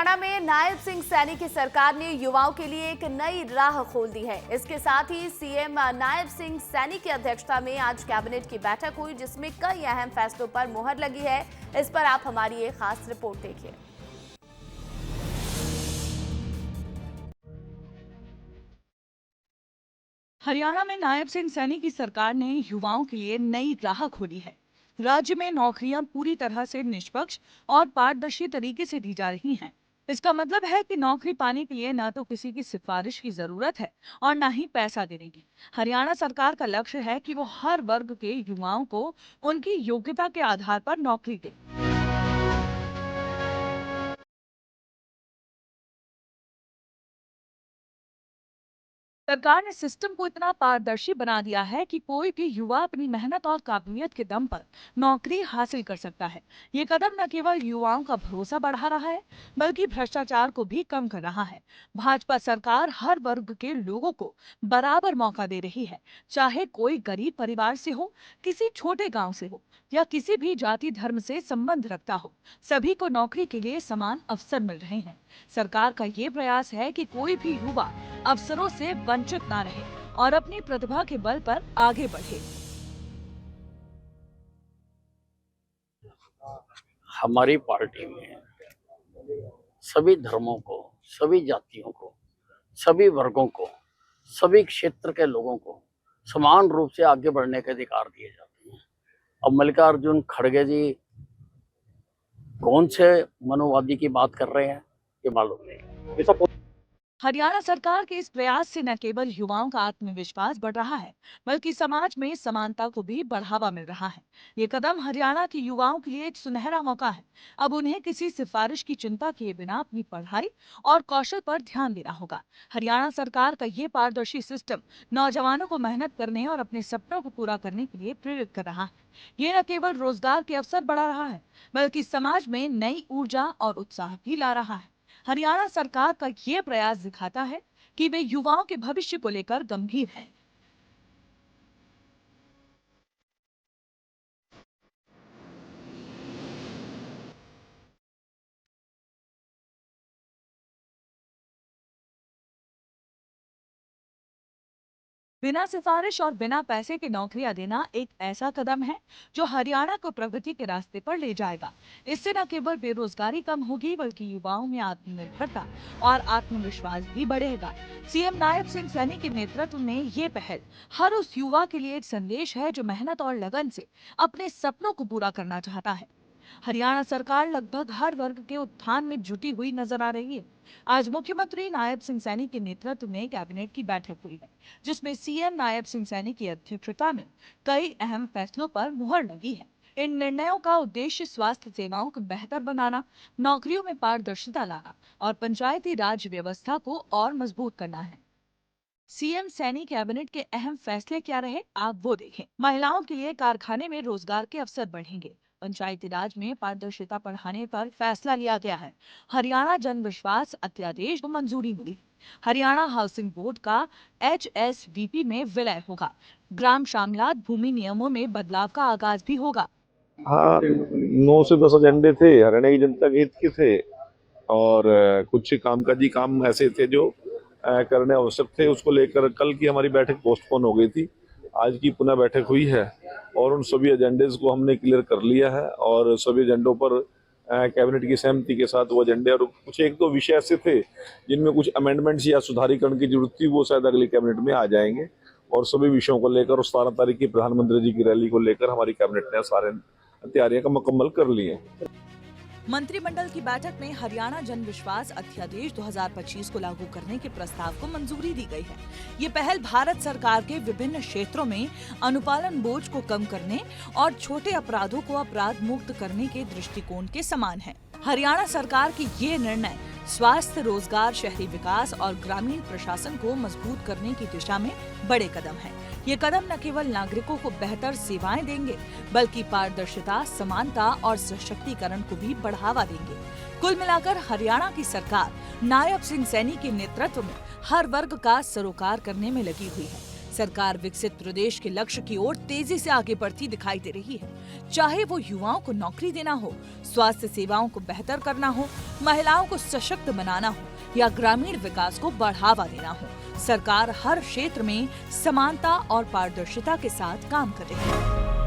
हरियाणा में नायब सिंह सैनी की सरकार ने युवाओं के लिए एक नई राह खोल दी है। इसके साथ ही सीएम नायब सिंह सैनी की अध्यक्षता में आज कैबिनेट की बैठक हुई, जिसमें कई अहम फैसलों पर मुहर लगी है। इस पर आप हमारी एक खास रिपोर्ट देखिए। हरियाणा में नायब सिंह सैनी की सरकार ने युवाओं के लिए नई राह खोली है। राज्य में नौकरियां पूरी तरह से निष्पक्ष और पारदर्शी तरीके से दी जा रही हैं। इसका मतलब है कि नौकरी पाने के लिए न तो किसी की सिफारिश की जरूरत है और न ही पैसा देने की। हरियाणा सरकार का लक्ष्य है कि वो हर वर्ग के युवाओं को उनकी योग्यता के आधार पर नौकरी दे। सरकार ने सिस्टम को इतना पारदर्शी बना दिया है कि कोई भी युवा अपनी मेहनत और काबिलियत के दम पर नौकरी हासिल कर सकता है। ये कदम न केवल युवाओं का भरोसा बढ़ा रहा है, बल्कि भ्रष्टाचार को भी कम कर रहा है। भाजपा सरकार हर वर्ग के लोगों को बराबर मौका दे रही है, चाहे कोई गरीब परिवार से हो, किसी छोटे गांव से हो या किसी भी जाति धर्म से संबंध रखता हो। सभी को नौकरी के लिए समान अवसर मिल रहे हैं। सरकार का ये प्रयास है कि कोई भी युवा अवसरों से वंचित ना रहे और अपनी प्रतिभा के बल पर आगे बढ़े। हमारी पार्टी में सभी धर्मों को, सभी जातियों को, सभी वर्गों को, सभी क्षेत्र के लोगों को समान रूप से आगे बढ़ने के अधिकार दिए जाते हैं। अब मल्लिकार्जुन खड़गे जी कौन से मनोवादी की बात कर रहे हैं ये मालूम नहीं। हरियाणा सरकार के इस प्रयास से न केवल युवाओं का आत्मविश्वास बढ़ रहा है, बल्कि समाज में समानता को भी बढ़ावा मिल रहा है। ये कदम हरियाणा के युवाओं के लिए एक सुनहरा मौका है। अब उन्हें किसी सिफारिश की चिंता किए बिना अपनी पढ़ाई और कौशल पर ध्यान देना होगा। हरियाणा सरकार का ये पारदर्शी सिस्टम नौजवानों को मेहनत करने और अपने सपनों को पूरा करने के लिए प्रेरित कर रहा है। ये न केवल रोजगार के अवसर बढ़ा रहा है, बल्कि समाज में नई ऊर्जा और उत्साह भी ला रहा है। हरियाणा सरकार का ये प्रयास दिखाता है कि वे युवाओं के भविष्य को लेकर गंभीर हैं। बिना सिफारिश और बिना पैसे के नौकरियां देना एक ऐसा कदम है जो हरियाणा को प्रगति के रास्ते पर ले जाएगा। इससे न केवल बेरोजगारी कम होगी, बल्कि युवाओं में आत्मनिर्भरता और आत्मविश्वास भी बढ़ेगा। सीएम नायब सिंह सैनी के नेतृत्व में ये पहल हर उस युवा के लिए एक संदेश है जो मेहनत और लगन से अपने सपनों को पूरा करना चाहता है। हरियाणा सरकार लगभग हर वर्ग के उत्थान में जुटी हुई नजर आ रही है। आज मुख्यमंत्री नायब सिंह सैनी के नेतृत्व में कैबिनेट की बैठक हुई है, जिसमें सीएम नायब सिंह सैनी की अध्यक्षता में कई अहम फैसलों पर मुहर लगी है। इन निर्णयों का उद्देश्य स्वास्थ्य सेवाओं को बेहतर बनाना, नौकरियों में पारदर्शिता लाना और पंचायती राज व्यवस्था को और मजबूत करना है। सीएम सैनी कैबिनेट के अहम फैसले क्या रहे, आप वो देखें। महिलाओं के लिए कारखाने में रोजगार के अवसर बढ़ेंगे। पंचायती राज में पारदर्शिता बढ़ाने पर फैसला लिया गया है। हरियाणा जन विश्वास अध्यादेश को मंजूरी मिली। हरियाणा हाउसिंग बोर्ड का HSVP में विलय होगा। ग्राम शामलात भूमि नियमों में बदलाव का आगाज भी होगा। हाँ, 9 से 10 एजेंडे थे, हरियाणा की जनता के हित के थे और कुछ कामकाजी काम ऐसे थे जो करने आवश्यक थे। उसको लेकर कल की हमारी बैठक पोस्टपोन हो गई थी। आज की पुनः बैठक हुई है और उन सभी एजेंडेज को हमने क्लियर कर लिया है और सभी एजेंडों पर कैबिनेट की सहमति के साथ वो एजेंडे और कुछ एक दो विषय ऐसे थे जिनमें कुछ अमेंडमेंट्स या सुधारीकरण की जरूरत थी, वो शायद अगली कैबिनेट में आ जाएंगे। और सभी विषयों को लेकर और 17 तारीख की प्रधानमंत्री जी की रैली को लेकर हमारी कैबिनेट ने सारे तैयारियां मुकम्मल कर ली है। मंत्रिमंडल की बैठक में हरियाणा जन विश्वास अध्यादेश 2025 को लागू करने के प्रस्ताव को मंजूरी दी गई है। ये पहल भारत सरकार के विभिन्न क्षेत्रों में अनुपालन बोझ को कम करने और छोटे अपराधों को अपराध मुक्त करने के दृष्टिकोण के समान है। हरियाणा सरकार की ये निर्णय स्वास्थ्य, रोजगार, शहरी विकास और ग्रामीण प्रशासन को मजबूत करने की दिशा में बड़े कदम हैं। ये कदम न केवल नागरिकों को बेहतर सेवाएं देंगे, बल्कि पारदर्शिता, समानता और सशक्तिकरण को भी बढ़ावा देंगे। कुल मिलाकर हरियाणा की सरकार नायब सिंह सैनी के नेतृत्व में हर वर्ग का सरोकार करने में लगी हुई है। सरकार विकसित प्रदेश के लक्ष्य की ओर तेजी से आगे बढ़ती दिखाई दे रही है। चाहे वो युवाओं को नौकरी देना हो, स्वास्थ्य सेवाओं को बेहतर करना हो, महिलाओं को सशक्त बनाना हो या ग्रामीण विकास को बढ़ावा देना हो, सरकार हर क्षेत्र में समानता और पारदर्शिता के साथ काम कर रही है।